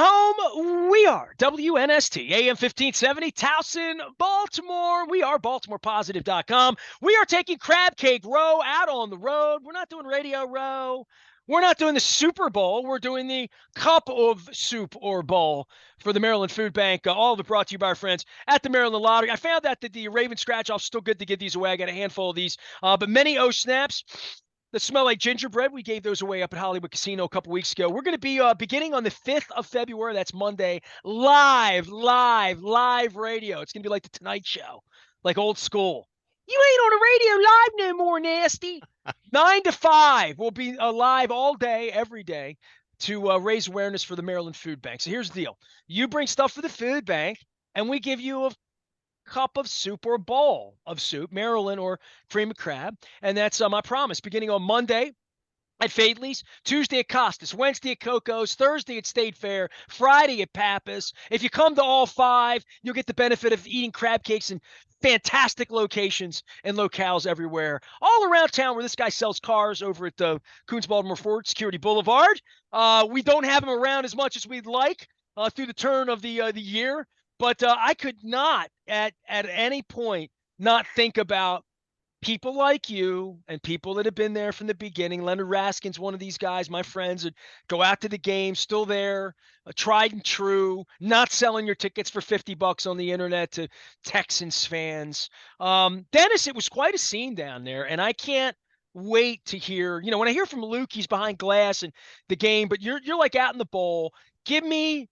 home. We are WNST, AM 1570, Towson, Baltimore. We are BaltimorePositive.com. We are taking Crab Cake Row out on the road. We're not doing Radio Row. We're not doing the Super Bowl. We're doing the Cup of Soup or Bowl for the Maryland Food Bank. All of it brought to you by our friends at the Maryland Lottery. I found out that the Raven Scratch-Off's still good to give these away. I got a handful of these, but many O snaps that smell like gingerbread. We gave those away up at Hollywood Casino a couple weeks ago. We're going to be beginning on the 5th of February. That's Monday. Live radio. It's going to be like the Tonight Show, like old school. You ain't on the radio live no more, Nasty. 9 to 5. We'll be live all day, every day, to raise awareness for the Maryland Food Bank. So here's the deal. You bring stuff for the food bank, and we give you a cup of soup or bowl of soup, Maryland or cream of crab. And that's my promise. Beginning on Monday at Fadley's, Tuesday at Costas, Wednesday at Coco's, Thursday at State Fair, Friday at Pappas. If you come to all 5, you'll get the benefit of eating crab cakes in fantastic locations and locales everywhere, all around town where this guy sells cars over at the Coons Baltimore Ford Security Boulevard. We don't have him around as much as we'd like through the turn of the year. But I could not at any point not think about people like you and people that have been there from the beginning. Leonard Raskin's one of these guys, my friends, that go out to the game, still there, tried and true, not selling your tickets for $50 on the internet to Texans fans. Dennis, it was quite a scene down there, and I can't wait to hear, when I hear from Luke, he's behind glass and the game, but you're like out in the bowl. Give me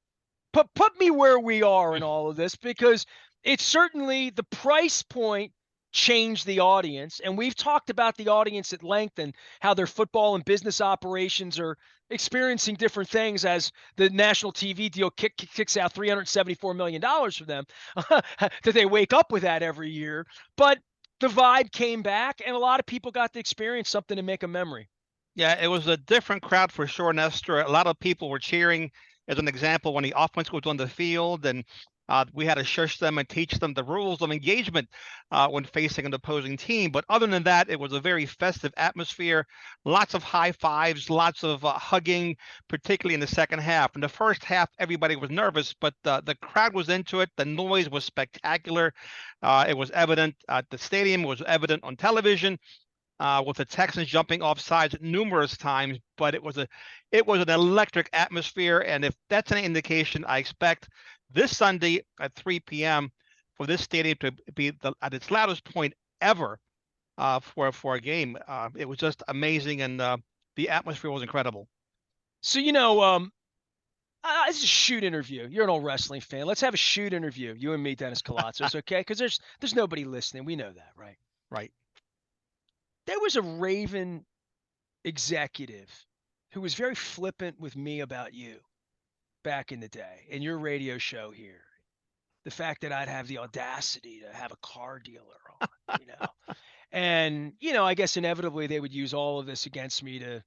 Put me where we are in all of this, because it's certainly the price point changed the audience. And we've talked about the audience at length and how their football and business operations are experiencing different things as the national TV deal kicks out $374 million for them, that they wake up with that every year. But the vibe came back, and a lot of people got to experience something to make a memory. Yeah, it was a different crowd for sure, Nestor. A lot of people were cheering. As an example, when the offense was on the field, and we had to shush them and teach them the rules of engagement when facing an opposing team. But other than that, it was a very festive atmosphere, lots of high fives, lots of hugging, particularly in the second half. In the first half, everybody was nervous, but the crowd was into it. The noise was spectacular. It was evident at the stadium, it was evident on television. With the Texans jumping off sides numerous times, but it was an electric atmosphere. And if that's an indication, I expect this Sunday at 3 p.m. for this stadium to be at its loudest point ever for a game. It was just amazing, and the atmosphere was incredible. So, this is a shoot interview. You're an old wrestling fan. Let's have a shoot interview, you and me, Dennis Koulatsos, okay? Because there's nobody listening. We know that, right? Right. There was a Raven executive who was very flippant with me about you back in the day in your radio show here. The fact that I'd have the audacity to have a car dealer on, And, I guess inevitably they would use all of this against me to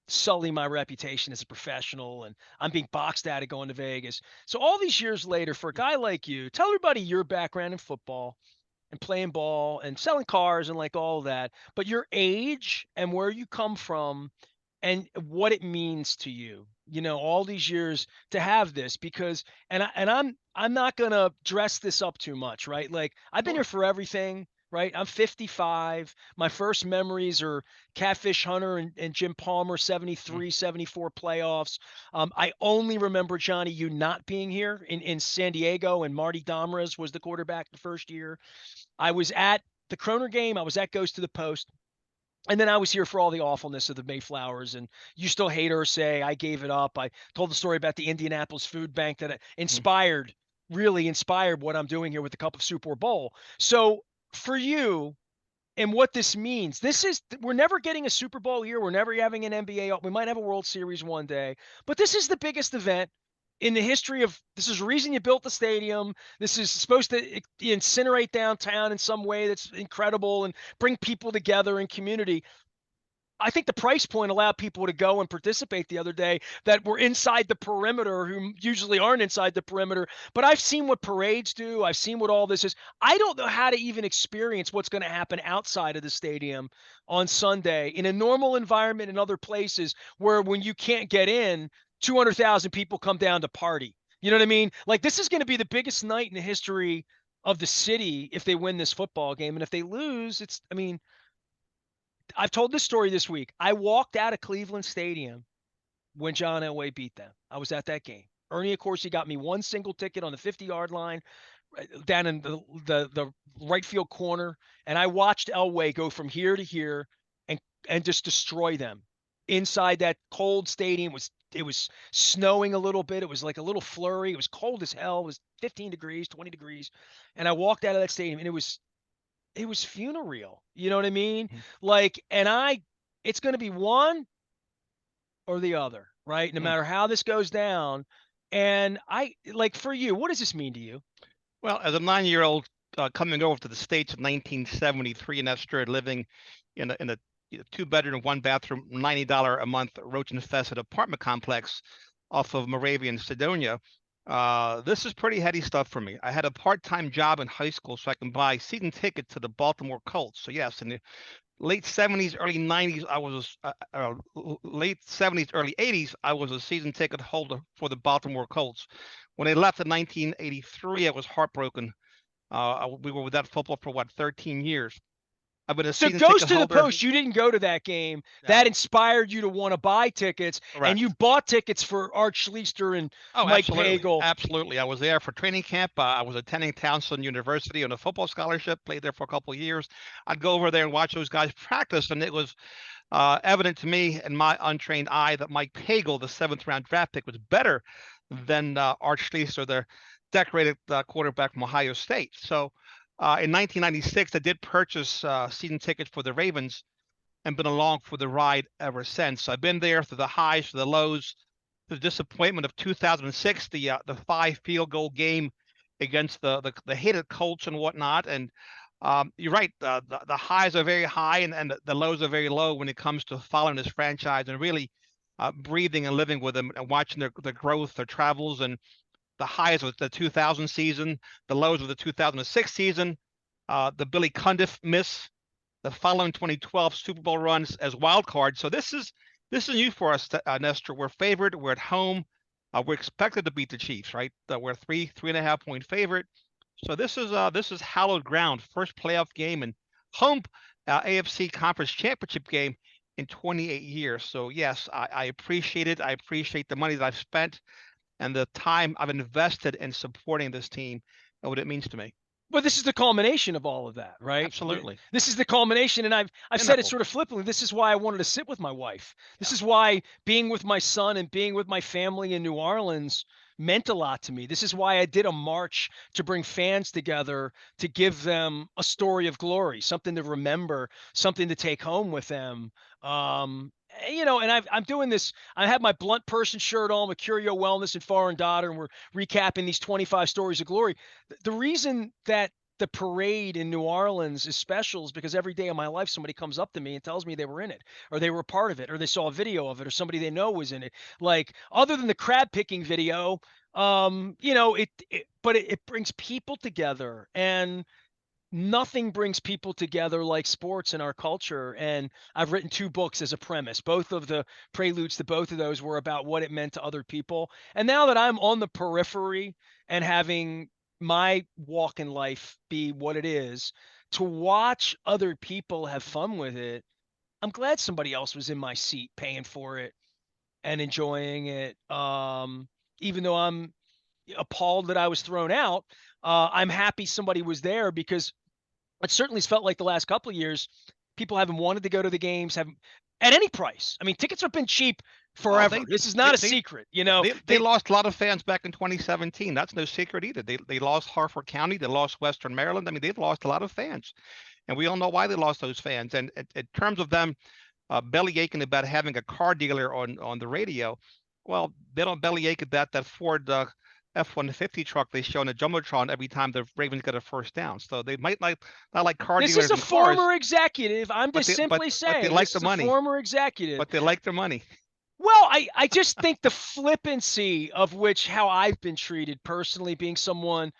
sully my reputation as a professional, and I'm being boxed out of going to Vegas. So all these years later, for a guy like you, tell everybody your background in football and playing ball and selling cars and like all of that, but your age and where you come from and what it means to you, all these years to have this, because, and I'm not going to dress this up too much, right? Like, I've been here for everything, right? I'm 55. My first memories are Catfish Hunter and Jim Palmer, 73, 74 playoffs. I only remember, Johnny, you not being here in San Diego, and Marty Domrez was the quarterback the first year. I was at the Kroner game. I was at Goes to the Post. And then I was here for all the awfulness of the Mayflowers, and you still hate her, say I gave it up. I told the story about the Indianapolis Food Bank that really inspired what I'm doing here with the Cup of Soup or Bowl. So for you and what this means, we're never getting a Super Bowl here. We're never having an NBA. We might have a World Series one day, but this is the biggest event in the history of, this is the reason you built the stadium. This is supposed to incinerate downtown in some way that's incredible and bring people together in community. I think the price point allowed people to go and participate the other day that were inside the perimeter, who usually aren't inside the perimeter. But I've seen what parades do. I've seen what all this is. I don't know how to even experience what's going to happen outside of the stadium on Sunday in a normal environment in other places, where when you can't get in, 200,000 people come down to party. You know what I mean? Like, this is going to be the biggest night in the history of the city if they win this football game. And if they lose, I mean, I've told this story this week. I walked out of Cleveland Stadium when John Elway beat them. I was at that game. Ernie, of course, he got me one single ticket on the 50-yard line down in the right field corner, and I watched Elway go from here to here and just destroy them inside that cold stadium. It was snowing a little bit. It was like a little flurry. It was cold as hell. It was 15 degrees, 20 degrees, and I walked out of that stadium, and it was funereal. You know what I mean? Like, and it's going to be one or the other, right? No matter how this goes down. And like, for you, what does this mean to you? Well, as a 9-year-old coming over to the States in 1973, Nestor, living in a 2-bedroom, 1-bathroom, $90 a month roach-infested apartment complex off of Moravian, Sedona. This is pretty heady stuff for me. I had a part-time job in high school so I can buy season tickets to the Baltimore Colts. So yes, in the late 70s, early 90s, late 70s, early 80s, I was a season ticket holder for the Baltimore Colts. When they left in 1983, I was heartbroken. We were without football for 13 years. I've been a So season Ghost ticket to the holder. Post, you didn't go to that game. No. That inspired you to want to buy tickets, and you bought tickets for Art Schlichter and Mike Pagel. Absolutely. I was there for training camp. I was attending Towson University on a football scholarship, played there for a couple of years. I'd go over there and watch those guys practice, and it was evident to me in my untrained eye that Mike Pagel, the 7th-round draft pick, was better than Art Schlichter, the decorated quarterback from Ohio State. So in 1996, I did purchase season tickets for the Ravens and been along for the ride ever since. So I've been there through the highs, through the lows, the disappointment of 2006, the 5 field goal game against the hated Colts and whatnot. And you're right, the highs are very high and the lows are very low when it comes to following this franchise and really breathing and living with them and watching their growth, their travels, and the highs of the 2000 season, the lows of the 2006 season, the Billy Cundiff miss, the following 2012 Super Bowl runs as wild cards. So this is new for us, Nestor. We're favored. We're at home. We're expected to beat the Chiefs, right? We're 3.5 point favorite. So this is hallowed ground. First playoff game and home AFC Conference Championship game in 28 years. So yes, I appreciate it. I appreciate the money that I've spent and the time I've invested in supporting this team and what it means to me. But this is the culmination of all of that, right? Absolutely. This is the culmination, and I've said it sort of flippantly. This is why I wanted to sit with my wife. This is why being with my son and being with my family in New Orleans meant a lot to me. This is why I did a march to bring fans together, to give them a story of glory, something to remember, something to take home with them. And I'm doing this. I have my Blunt Person shirt on with Curio Wellness and Foreign Daughter, and we're recapping these 25 stories of glory. The reason that the parade in New Orleans is special is because every day of my life, somebody comes up to me and tells me they were in it, or they were a part of it, or they saw a video of it, or somebody they know was in it. Like, other than the crab picking video, it brings people together, and nothing brings people together like sports in our culture. And I've written 2 books as a premise. Both of the preludes to both of those were about what it meant to other people. And now that I'm on the periphery and having my walk in life be what it is, to watch other people have fun with it, I'm glad somebody else was in my seat paying for it and enjoying it. Even though I'm appalled that I was thrown out, I'm happy somebody was there, because it certainly felt like the last couple of years, people haven't wanted to go to the games, haven't at any price. I mean, tickets have been cheap forever. This is not a secret, you know. They lost a lot of fans back in 2017. That's no secret either. They lost Harford County. They lost Western Maryland. I mean, they've lost a lot of fans, and we all know why they lost those fans. And in terms of them belly aching about having a car dealer on the radio, well, they don't belly ache about that Ford F-150 truck they show in the Jumbotron every time the Ravens get a first down. So they might not like car dealers. This is a former executive. I'm just simply saying. But they like the money. Former executive. But they like their money. Well, I just think the flippancy of how I've been treated personally, being someone,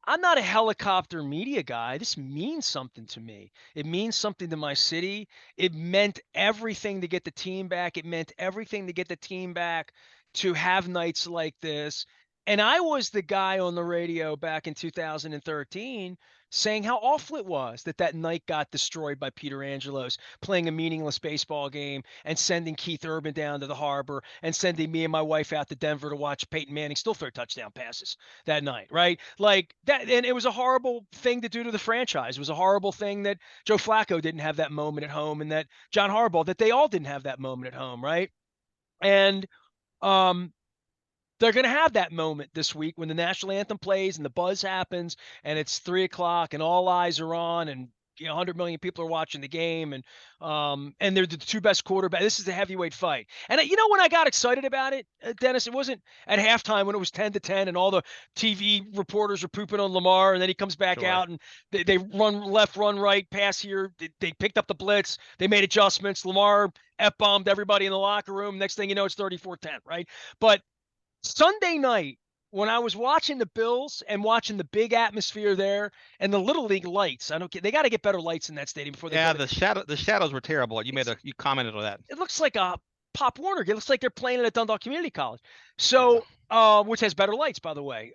I'm not a helicopter media guy. This means something to me. It means something to my city. It meant everything to get the team back. It meant everything to get the team back to have nights like this. And I was the guy on the radio back in 2013 saying how awful it was that that night got destroyed by Peter Angelos playing a meaningless baseball game and sending Keith Urban down to the harbor and sending me and my wife out to Denver to watch Peyton Manning still throw touchdown passes that night, right? Like that, and it was a horrible thing to do to the franchise. It was a horrible thing that Joe Flacco didn't have that moment at home, and that John Harbaugh, that they all didn't have that moment at home, right? And um, they're going to have that moment this week when the national anthem plays and the buzz happens, and it's 3 o'clock, and all eyes are on, and 100 million people are watching the game, and they're the two best quarterbacks. This is a heavyweight fight. And when I got excited about it, Dennis, it wasn't at halftime when it was 10-10 and all the TV reporters are pooping on Lamar, and then he comes back Sure. out and they run left, run right, pass here. They picked up the blitz. They made adjustments. Lamar F-bombed everybody in the locker room. Next thing you know, it's 34-10, right? But Sunday night, when I was watching the Bills and watching the big atmosphere there and the Little League lights, they got to get better lights in that stadium before they Yeah, go. the shadows were terrible. You commented on that. It looks like a Pop Warner. It looks like they're playing at Dundalk Community College. So, which has better lights, by the way.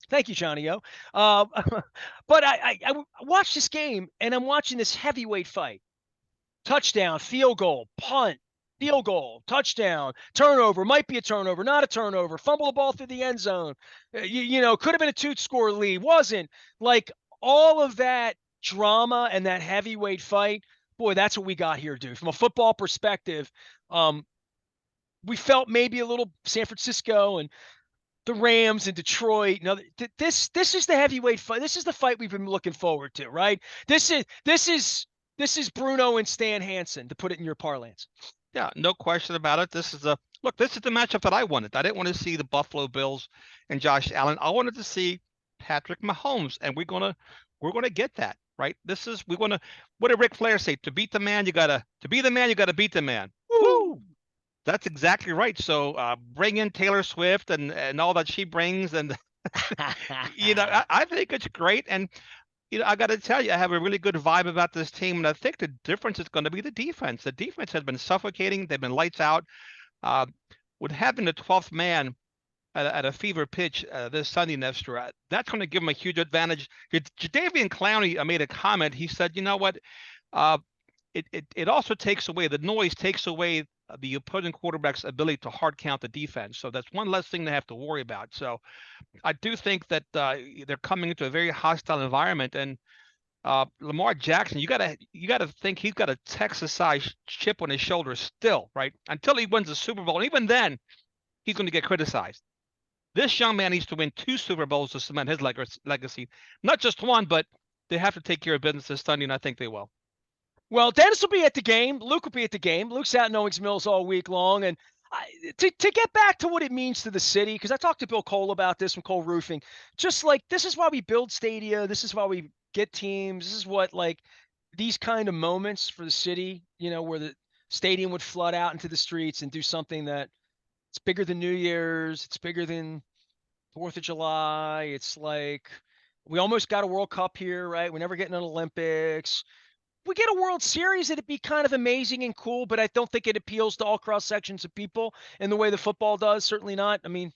Thank you, Johnny O. But I watched this game, and I'm watching this heavyweight fight. Touchdown, field goal, punt, field goal, touchdown, turnover, might be a turnover, not a turnover, fumble the ball through the end zone. Could have been a two-score lead, wasn't. Like all of that drama and that heavyweight fight, boy, that's what we got here, dude. From a football perspective, we felt maybe a little San Francisco and the Rams and Detroit. This is the heavyweight fight. This is the fight we've been looking forward to, right? This is Bruno and Stan Hansen, to put it in your parlance. Yeah, no question about it. This is the matchup that I wanted. I didn't want to see the Buffalo Bills and Josh Allen. I wanted to see Patrick Mahomes, and we're gonna get that, right? What did Ric Flair say? To be the man, you gotta beat the man. Woo! That's exactly right. So bring in Taylor Swift and all that she brings, and I think it's great. And I got to tell you, I have a really good vibe about this team, and I think the difference is going to be the defense. The defense has been suffocating; they've been lights out. With having the 12th man at a fever pitch this Sunday, Nestor, that's going to give them a huge advantage. Jadeveon Clowney made a comment. He said, "You know what? It also takes away the noise, takes away the opposing quarterback's ability to hard count the defense. So that's one less thing they have to worry about." So I do think that they're coming into a very hostile environment, and Lamar Jackson, you gotta think he's got a Texas-sized chip on his shoulder still, right? Until he wins the Super Bowl, and even then, he's going to get criticized. This young man needs to win 2 Super Bowls to cement his legacy, not just one, but they have to take care of business this Sunday, and I think they will. Well, Dennis will be at the game. Luke will be at the game. Luke's out in Owings Mills all week long. And to get back to what it means to the city, because I talked to Bill Cole about this from Cole Roofing, just like this is why we build stadia. This is why we get teams. This is what, like, these kind of moments for the city, where the stadium would flood out into the streets and do something that it's bigger than New Year's. It's bigger than 4th of July. It's like we almost got a World Cup here, right? We're never getting an Olympics. We get a World Series, it'd be kind of amazing and cool, but I don't think it appeals to all cross sections of people in the way the football does. Certainly not. I mean,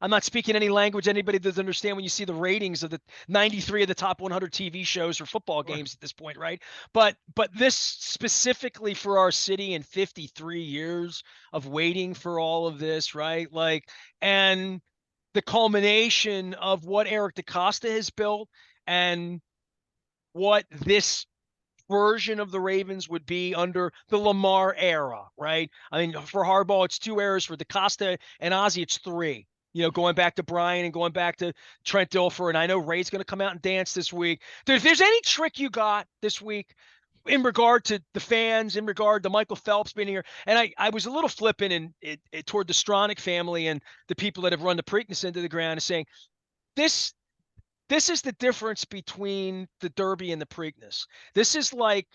I'm not speaking any language anybody doesn't understand when you see the ratings of the 93 of the top 100 TV shows for football games at this point, right? But this specifically for our city in 53 years of waiting for all of this, right? Like, and the culmination of what Eric DaCosta has built and what this version of the Ravens would be under the Lamar era, right? I mean, for Harbaugh, it's 2 eras. For DaCosta and Ozzie, it's 3. Going back to Brian and going back to Trent Dilfer. And I know Ray's going to come out and dance this week. If there's any trick you got this week in regard to the fans, in regard to Michael Phelps being here, and I was a little flippant toward the Stronach family and the people that have run the Preakness into the ground and saying, this is the difference between the Derby and the Preakness. This is like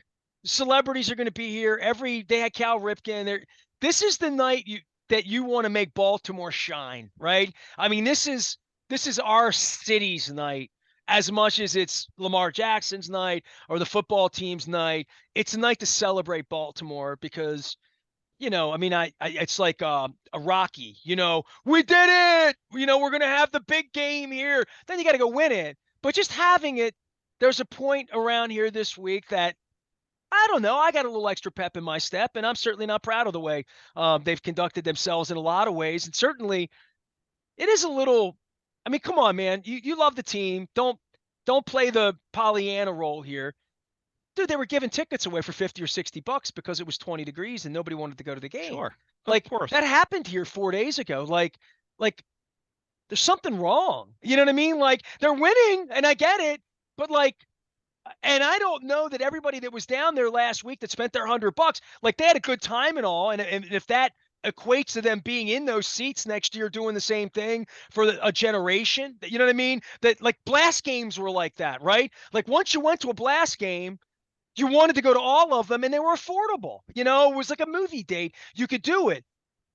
celebrities are going to be here they had Cal Ripken there. This is the night that you want to make Baltimore shine, right? I mean, this is this is our city's night as much as it's Lamar Jackson's night or the football team's night. It's a night to celebrate Baltimore because, I mean, it's like a Rocky, we did it. We're going to have the big game here. Then you got to go win it. But just having it, there's a point around here this week that I don't know. I got a little extra pep in my step, and I'm certainly not proud of the way they've conducted themselves in a lot of ways. And certainly, it is a little. I mean, come on, man. You love the team. Don't play the Pollyanna role here. Dude, they were giving tickets away for 50 or 60 bucks because it was 20 degrees and nobody wanted to go to the game. Sure. Of Like course. that happened here 4 days ago. Like there's something wrong. You know what I mean? Like they're winning and I get it, but and I don't know that everybody that was down there last week that spent their $100, like they had a good time and all. And if that equates to them being in those seats next year doing the same thing for a generation, you know what I mean? That like blast games were like that, right? Like once you went to a blast game, you wanted to go to all of them and they were affordable. It was like a movie date. You could do it.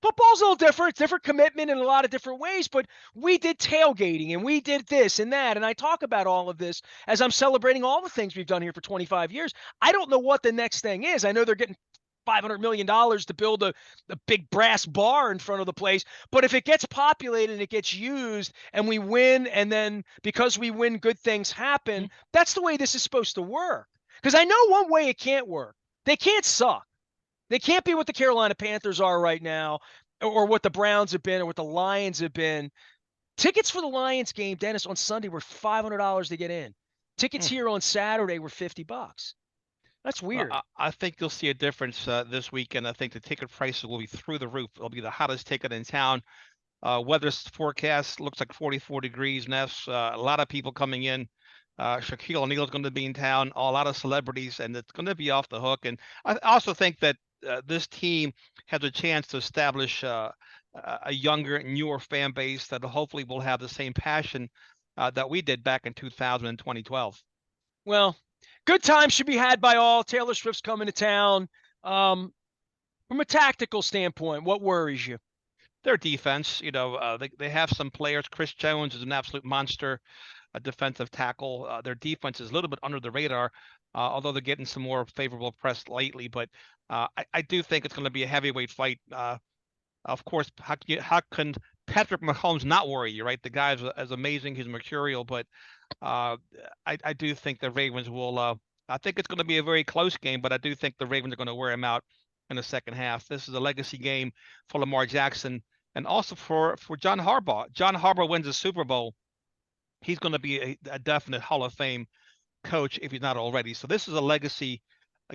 Football's a little different. It's different commitment in a lot of different ways, but we did tailgating and we did this and that. And I talk about all of this as I'm celebrating all the things we've done here for 25 years. I don't know what the next thing is. I know they're getting $500 million to build a big brass bar in front of the place. But if it gets populated and it gets used and we win, and then because we win, good things happen, that's the way this is supposed to work. Because I know one way it can't work. They can't suck. They can't be what the Carolina Panthers are right now, or what the Browns have been, or what the Lions have been. Tickets for the Lions game, Dennis, on Sunday were $500 to get in. Tickets here on Saturday were $50. That's weird. I think you'll see a difference this weekend. I think the ticket prices will be through the roof. It'll be the hottest ticket in town. Weather forecast looks like 44 degrees, Ness. A lot of people coming in. Shaquille O'Neal's going to be in town, a lot of celebrities, and it's going to be off the hook. And I also think that this team has a chance to establish a younger, newer fan base that hopefully will have the same passion that we did back in 2000 and 2012. Well, good times should be had by all. Taylor Swift's coming to town. From a tactical standpoint, what worries you? Their defense, they have some players. Chris Jones is an absolute monster, a defensive tackle. Their defense is a little bit under the radar, although they're getting some more favorable press lately. But I do think it's going to be a heavyweight fight. Of course, how can Patrick Mahomes not worry you, right? The guy's as amazing. He's mercurial, but I do think the Ravens will. I think it's going to be a very close game, but I do think the Ravens are going to wear him out in the second half. This is a legacy game for Lamar Jackson and also for John Harbaugh. John Harbaugh wins the Super Bowl. He's going to be a definite Hall of Fame coach if he's not already. So this is a legacy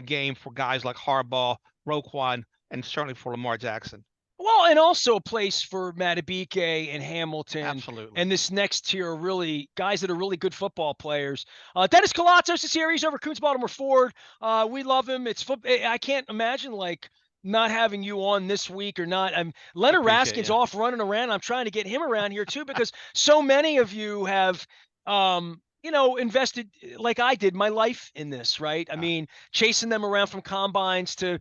game for guys like Harbaugh, Roquan, and certainly for Lamar Jackson. Well, and also a place for Matabike and Hamilton. Absolutely. And this next tier, really guys that are really good football players. Dennis Koulatsos is here. He's over Coons Baltimore Ford. We love him. I can't imagine not having you on this week or not. Leonard Raskin's off running around. I'm trying to get him around here too, because so many of you have, invested like I did my life in this, right? I mean, chasing them around from combines to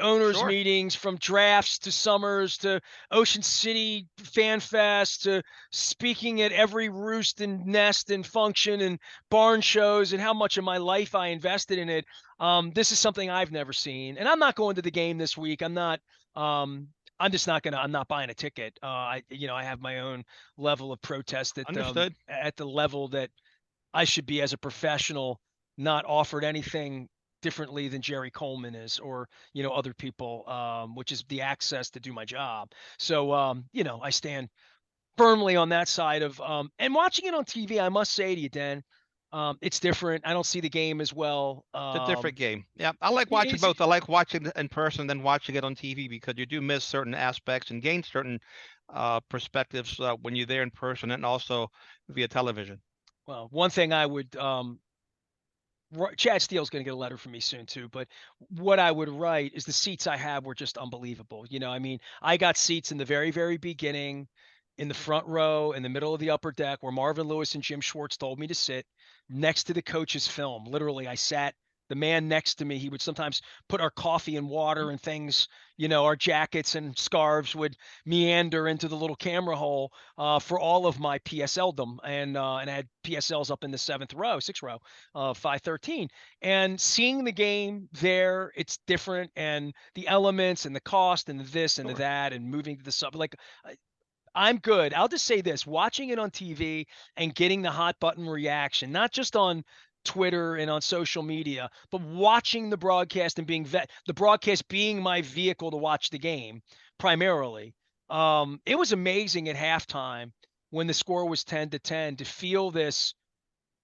owners meetings, from drafts to summers to Ocean City Fan Fest to speaking at every roost and nest and function and barn shows, and how much of my life I invested in it. This is something I've never seen, and I'm not going to the game this week. I'm not I'm not buying a ticket. I have my own level of protest at the level that I should be as a professional, not offered anything differently than Jerry Coleman is, or other people, which is the access to do my job. So I stand firmly on that side of and watching it on TV. I must say to you, Dan, it's different. I don't see the game as well. It's a different game. Yeah, I like watching both. I like watching it in person than watching it on TV, because you do miss certain aspects and gain certain perspectives when you're there in person and also via television. Well, one thing I would Chad Steele's going to get a letter from me soon too, but what I would write is the seats I have were just unbelievable. I mean, I got seats in the very, very beginning, in the front row, in the middle of the upper deck, where Marvin Lewis and Jim Schwartz told me to sit, next to the coach's film. Literally, I sat the man next to me, he would sometimes put our coffee and water and things, our jackets and scarves would meander into the little camera hole for all of my PSLdom. And I had PSLs up in the sixth row, 513. And seeing the game there, it's different. And the elements and the cost and the this and the Sure. that and moving to the sub, like I'm good. I'll just say this, watching it on TV and getting the hot button reaction, not just on Twitter and on social media, but watching the broadcast and the broadcast being my vehicle to watch the game primarily. It was amazing at halftime when the score was 10-10 to feel this,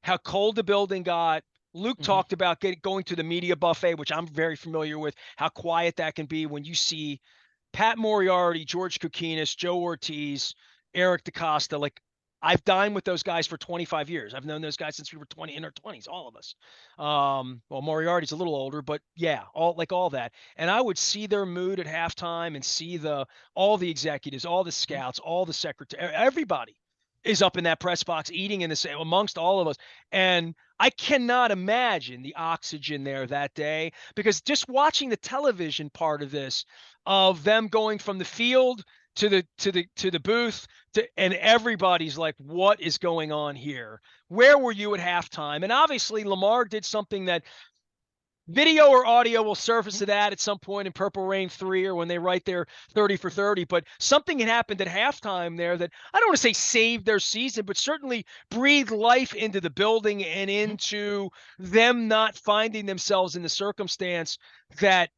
how cold the building got. Luke Mhm. talked about going to the media buffet, which I'm very familiar with, how quiet that can be when you see Pat Moriarty, George Kukinis, Joe Ortiz, Eric DaCosta. Like, I've dined with those guys for 25 years. I've known those guys since we were in our 20s, all of us. Well, Moriarty's a little older, but yeah, all that. And I would see their mood at halftime and see all the executives, all the Mhm. scouts, all the secretary, everybody is up in that press box eating in the same amongst all of us. And I cannot imagine the oxygen there that day, because just watching the television part of this, of them going from the field to the booth and everybody's like, what is going on here? Where were you at halftime? And obviously Lamar did something that video or audio will surface Mhm. to that at some point in Purple Rain 3 or when they write their 30 for 30. But something had happened at halftime there that I don't want to say saved their season, but certainly breathed life into the building and Mhm. into them not finding themselves in the circumstance that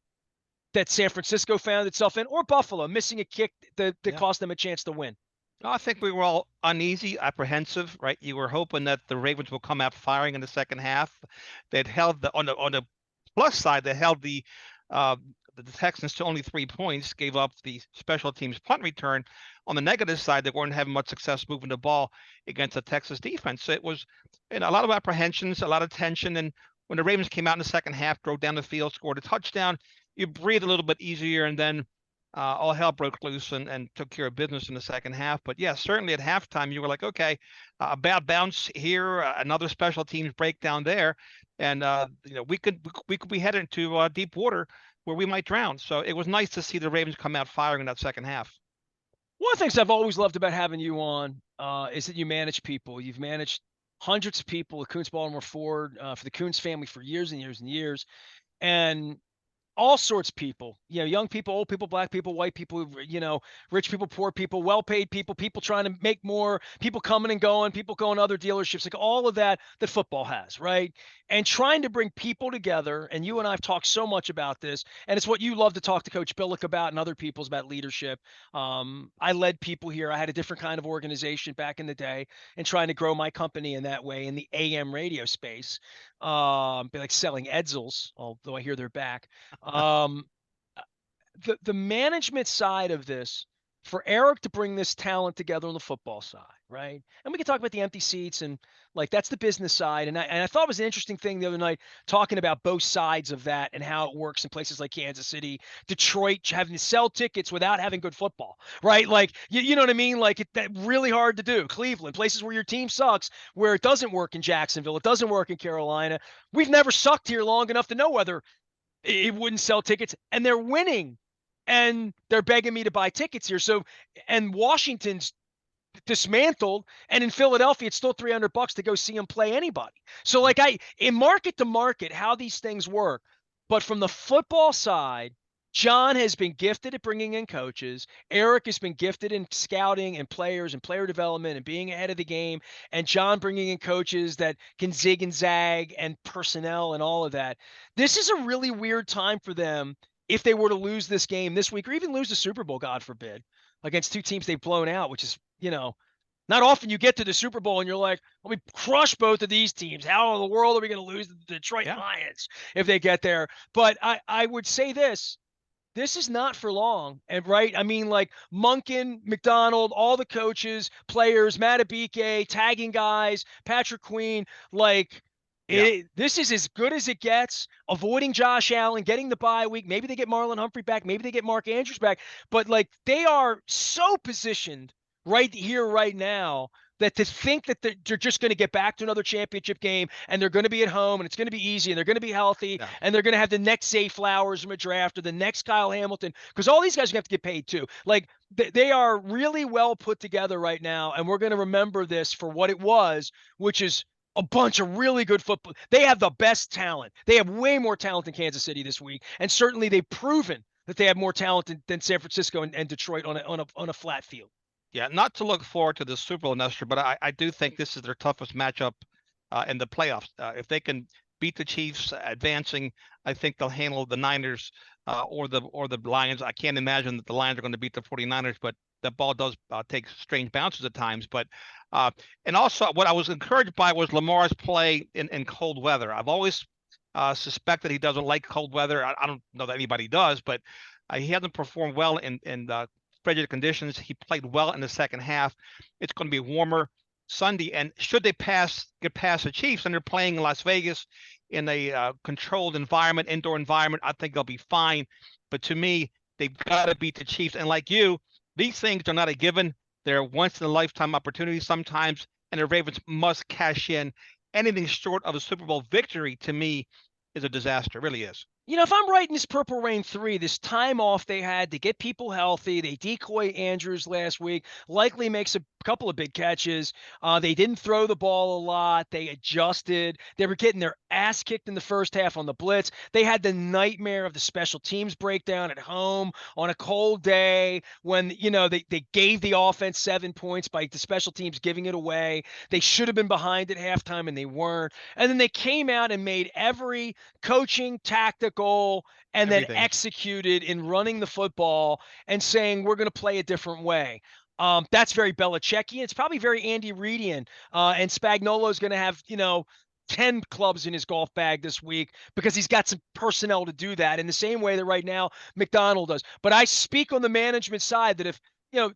San Francisco found itself in, or Buffalo missing a kick that Yeah. cost them a chance to win. No, I think we were all uneasy, apprehensive, right? You were hoping that the Ravens will come out firing in the second half. They'd held on the plus side, they held uh, the Texans to only 3 points, gave up the special teams punt return. On the negative side, they weren't having much success moving the ball against the Texas defense. So it was a lot of apprehensions, a lot of tension. And when the Ravens came out in the second half, drove down the field, scored a touchdown, you breathe a little bit easier, and then all hell broke loose and took care of business in the second half. But yeah, certainly at halftime, you were like, okay, a bad bounce here, another special teams breakdown there, and we could be headed into deep water where we might drown. So it was nice to see the Ravens come out firing in that second half. One of the things I've always loved about having you on is that you manage people. You've managed hundreds of people at Coons Baltimore Ford for the Coons family for years and years and years. And all sorts of people, young people, old people, black people, white people, rich people, poor people, well-paid people, people trying to make more, people coming and going, people going to other dealerships, like all of that football has, right? And trying to bring people together. And you and I have talked so much about this, and it's what you love to talk to Coach Billick about and other people's about leadership. I led people here. I had a different kind of organization back in the day and trying to grow my company in that way in the AM radio space, be like selling Edsels, although I hear they're back. Um, the management side of this, for Eric to bring this talent together on the football side, right? And we can talk about the empty seats and like that's the business side. And I thought it was an interesting thing the other night talking about both sides of that and how it works in places like Kansas City, Detroit, having to sell tickets without having good football, right? Like you know what I mean? Like that really hard to do. Cleveland, places where your team sucks, where it doesn't work in Jacksonville, it doesn't work in Carolina. We've never sucked here long enough to know whether it wouldn't sell tickets, and they're winning, and they're begging me to buy tickets here. So, and Washington's dismantled, and in Philadelphia, it's still $300 to go see them play anybody. So, like in market to market, how these things work. But from the football side, John has been gifted at bringing in coaches. Eric has been gifted in scouting and players and player development and being ahead of the game. And John bringing in coaches that can zig and zag and personnel and all of that. This is a really weird time for them if they were to lose this game this week or even lose the Super Bowl, God forbid, against two teams they've blown out, which is, not often you get to the Super Bowl and you're like, well, we crush both of these teams. How in the world are we going to lose the Detroit Yeah. Lions if they get there? But I would say this is not for long. And right, I mean, like Munkin, McDonald, all the coaches, players, Matabike, tagging guys, Patrick Queen, like Yeah. this is as good as it gets. Avoiding Josh Allen, getting the bye week. Maybe they get Marlon Humphrey back. Maybe they get Mark Andrews back. But like they are so positioned right here, right now, that to think that they're just going to get back to another championship game and they're going to be at home and it's going to be easy and they're going to be healthy and they're going to have the next Zay Flowers in the draft or the next Kyle Hamilton, because all these guys are going to have to get paid too. Like they are really well put together right now, and we're going to remember this for what it was, which is a bunch of really good football. They have the best talent. They have way more talent than Kansas City this week, and certainly they've proven that they have more talent than San Francisco and Detroit on a flat field. Yeah, not to look forward to the Super Bowl, Nestor, but I do think this is their toughest matchup in the playoffs. If they can beat the Chiefs advancing, I think they'll handle the Niners or the Lions. I can't imagine that the Lions are going to beat the 49ers, but that ball does take strange bounces at times. But and also what I was encouraged by was Lamar's play in cold weather. I've always suspected he doesn't like cold weather. I don't know that anybody does, but he hasn't performed well in frigid conditions. He played well in the second half. It's going to be warmer Sunday, and should they get past the Chiefs, and they're playing in Las Vegas in a controlled environment, indoor environment, I think they'll be fine. But to me, they've got to beat the Chiefs. And like you, these things are not a given. They're once in a lifetime opportunities sometimes, and the Ravens must cash in. Anything short of a Super Bowl victory, to me, is a disaster. It really is. You know, if I'm right in this Purple Rain 3, this time off they had to get people healthy, they decoy Andrews last week, likely makes a couple of big catches. They didn't throw the ball a lot. They adjusted. They were getting their ass kicked in the first half on the blitz. They had the nightmare of the special teams breakdown at home on a cold day when, they gave the offense 7 points by the special teams giving it away. They should have been behind at halftime, and they weren't. And then they came out and made every coaching, tactical, and then executed in running the football and saying, we're going to play a different way. That's very Belichickian. It's probably very Andy Reidian. And Spagnuolo is going to have, 10 clubs in his golf bag this week because he's got some personnel to do that in the same way that right now McDonald does. But I speak on the management side that if,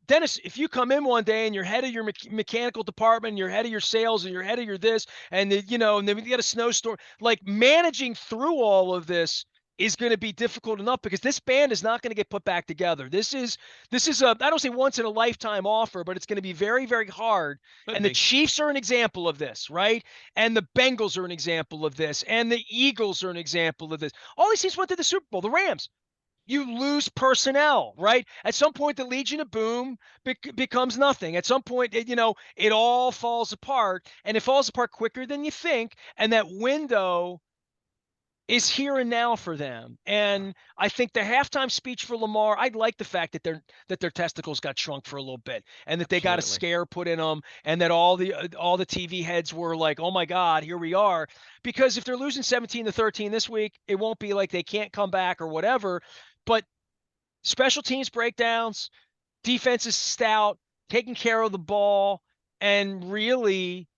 Dennis, if you come in one day and you're head of your mechanical department, and you're head of your sales, and you're head of your this, and and then we get a snowstorm, like managing through all of this is going to be difficult enough because this band is not going to get put back together. This is a, I don't say once in a lifetime offer, but it's going to be very, very hard. And the Chiefs are an example of this, right? And the Bengals are an example of this. And the Eagles are an example of this. All these teams went to the Super Bowl. The Rams. You lose personnel, right? At some point, the Legion of Boom becomes nothing. At some point, it all falls apart, and it falls apart quicker than you think. And that window is here and now for them. And I think the halftime speech for Lamar, I'd like the fact that their testicles got shrunk for a little bit, and that they got a scare put in them, and that all the TV heads were like, oh my God, here we are. Because if they're losing 17-13 this week, it won't be like they can't come back or whatever. But special teams breakdowns, defense is stout, taking care of the ball, and really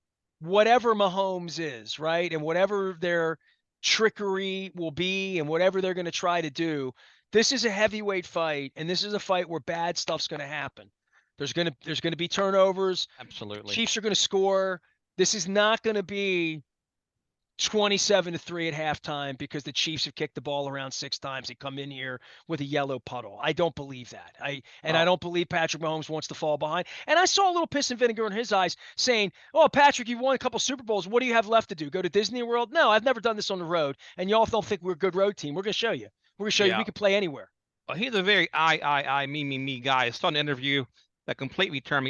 whatever Mahomes is, right? And whatever their trickery will be and whatever they're going to try to do, this is a heavyweight fight, and this is a fight where bad stuff's going to happen. There's going to be turnovers. Absolutely. Chiefs are going to score. This is not going to be 27-3 at halftime because the Chiefs have kicked the ball around 6 times and come in here with a yellow puddle. I don't believe that. I don't believe Patrick Mahomes wants to fall behind. And I saw a little piss and vinegar in his eyes saying, oh, Patrick, you've won a couple Super Bowls. What do you have left to do? Go to Disney World? No, I've never done this on the road. And y'all don't think we're a good road team. We're going to show you. We're going to show you we can play anywhere. Well, he's a very me guy. I saw an interview that completely turned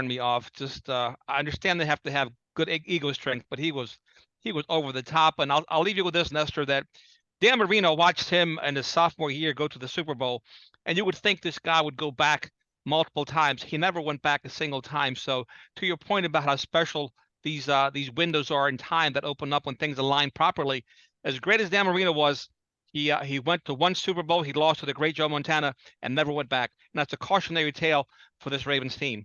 me off. Just I understand they have to have good ego strength, but he was over the top. And I'll leave you with this, Nestor, that Dan Marino watched him in his sophomore year go to the Super Bowl, and you would think this guy would go back multiple times. He never went back a single time. So to your point about how special these windows are in time that open up when things align properly, as great as Dan Marino was, he went to one Super Bowl, he lost to the great Joe Montana, and never went back. And that's a cautionary tale for this Ravens team.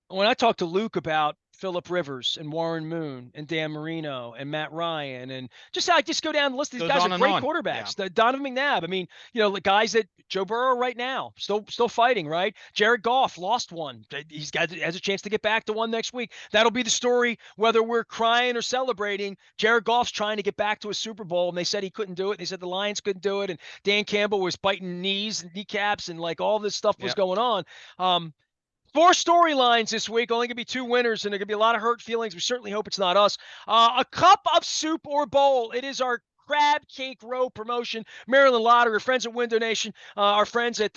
When I talked to Luke about Phillip Rivers and Warren Moon and Dan Marino and Matt Ryan, and I just go down the list. These guys are great quarterbacks. Yeah. Donovan McNabb. I mean, the guys that Joe Burrow right now still fighting, right? Jared Goff lost one. Has a chance to get back to one next week. That'll be the story, whether we're crying or celebrating. Jared Goff's trying to get back to a Super Bowl, and they said he couldn't do it. They said the Lions couldn't do it, and Dan Campbell was biting knees and kneecaps, and like all this stuff was going on. 4 storylines this week. Only going to be 2 winners, and there going to be a lot of hurt feelings. We certainly hope it's not us. A cup of soup or bowl. It is our crab cake row promotion. Maryland Lottery, our friends at Window Nation, our friends at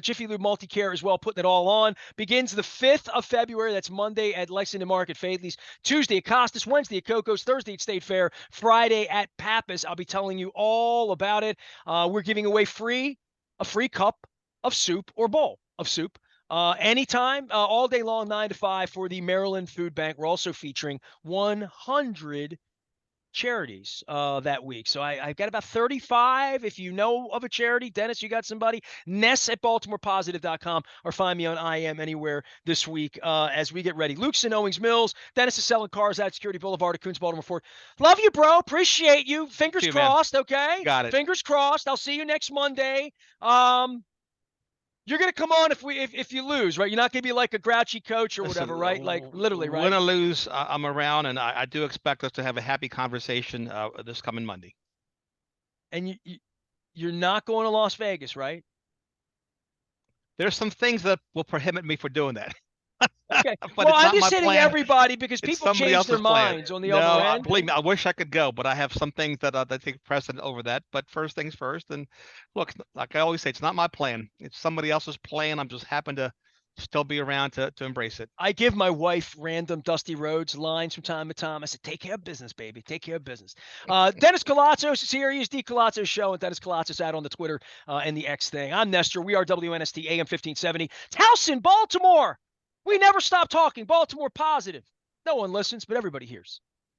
Jiffy Lube Multicare as well, putting it all on. Begins the 5th of February. That's Monday at Lexington Market, Fadley's. Tuesday at Costas. Wednesday at Coco's. Thursday at State Fair. Friday at Pappas. I'll be telling you all about it. We're giving away a free cup of soup or bowl of soup. Anytime, all day long, 9 to 5 for the Maryland Food Bank. We're also featuring 100 charities that week. So I've got about 35. If you know of a charity, Dennis, you got somebody, Ness at BaltimorePositive.com, or find me on IM anywhere this week as we get ready. Luke's in Owings Mills. Dennis is selling cars at Security Boulevard at Coons Baltimore Ford. Love you, bro. Appreciate you. Fingers crossed, man. Okay? Got it. Fingers crossed. I'll see you next Monday. You're going to come on if you lose, right? You're not going to be like a grouchy coach or whatever, right? Like literally, right? Win or lose, I'm around, and I do expect us to have a happy conversation this coming Monday. And you're not going to Las Vegas, right? There's some things that will prohibit me from doing that. Okay. Well, I'm just hitting everybody because people change their minds on the other end. Believe me, I wish I could go, but I have some things that take precedent over that. But first things first. And look, like I always say, it's not my plan. It's somebody else's plan. I'm just happen to still be around to embrace it. I give my wife random Dusty Rhodes lines from time to time. I said, take care of business, baby. Take care of business. Dennis Koulatsos is here. He's the Koulatsos Show, and Dennis Koulatsos out on the Twitter and the X thing. I'm Nestor. We are WNST AM 1570. Towson, Baltimore. We never stop talking. Baltimore positive. No one listens, but everybody hears.